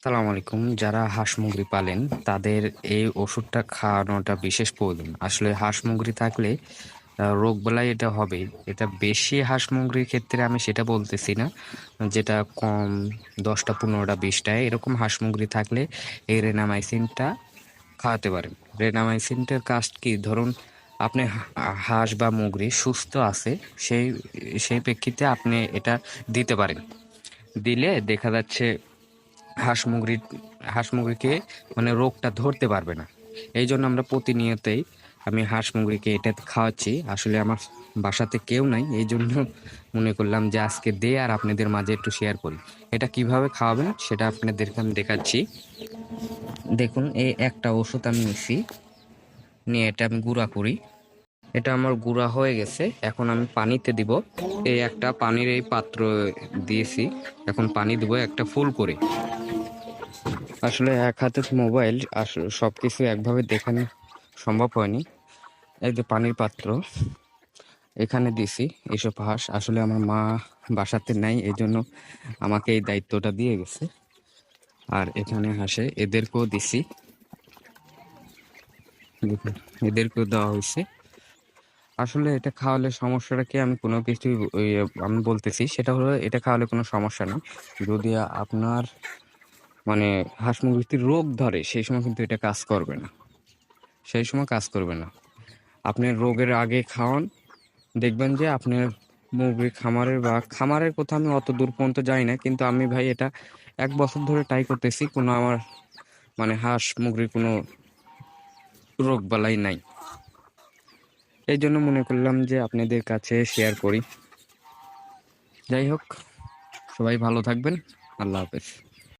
সালাম আলাইকুম। যারা হাঁস মুরগি পালেন তাদের এই ওষুধটা খাওয়ানোটা বিশেষ প্রয়োজন। আসলে হাঁস মুরগি থাকলে রোগবালাই এটা হবে। এটা বেশি হাঁস মুরগির ক্ষেত্রে আমি সেটা বলতেছি না, যেটা কম 10টা 15টা 20টা এরকম হাঁস মুরগি থাকলে এই রেনামাইসিনটা খাওয়াতে পারেন। রেনামাইসিনটার কাজ কি, ধরুন আপনি হাঁস বা মুরগি সুস্থ আছে, সেই সেই প্রেক্ষিতে আপনি এটা দিতে পারেন। দিলে দেখা যাচ্ছে হাঁস মুরগি হাঁস মুরগিকে মানে রোগটা ধরতে পারবে না। এই জন্য আমরা প্রতিনিয়তই আমি হাঁস মুরগিকে এটা খাওয়াচ্ছি। আসলে আমার বাসাতে কেউ নাই, এই জন্য মনে করলাম যে আজকে দে আর আপনাদের মাঝে একটু শেয়ার করি। এটা কিভাবে খাওয়াবেন সেটা আপনাদেরকে আমি দেখাচ্ছি। দেখুন, এই একটা ওষুধ আমি নিছি, নিয়ে এটা আমি গুঁড়া করি। এটা আমার গুঁড়া হয়ে গেছে, এখন আমি পানিতে দিব। এই একটা পানির এই পাত্র দিয়েছি, এখন পানি দিব একটা ফুল করে। আসলে এক হাতে মোবাইল আসলে সবকিছু একভাবে দেখানো সম্ভব হয়নি। এই যে পানির পাত্র এখানে দিছি এইসব হাঁস। আসলে আমার মা বাসাতে নাই, এই জন্য আমাকে এই দায়িত্বটা দিয়ে গেছে। আর এখানে হাঁসে এদেরকেও দিছি, দেখুন এদেরকেও দেওয়া হয়েছে। আসলে এটা খাওয়ালে সমস্যাটা কি, আমি কোনো কিছু আমি বলতেছি সেটা হলো, এটা খাওয়ালে কোনো সমস্যা নেই। যদি আপনার মানে হাঁস মুরগির রোগ ধরে সেই সময় কিন্তু এটা কাজ করবে না, সেই সময় কাজ করবে না। আপনি রোগের আগে খাওয়ান, দেখবেন যে আপনার মুরগির খামারের কথা আমি অত দূর পর্যন্ত যাই না, কিন্তু আমি ভাই এটা 1 বছর ধরে ট্রাই করতেছি, কোনো আমার মানে হাঁস মুরগির কোনো রোগ বালাই নাই। এই জন্য মনে করলাম যে আপনাদের কাছে শেয়ার করি। যাই হোক, সবাই ভালো থাকবেন। আল্লাহ হাফেজ।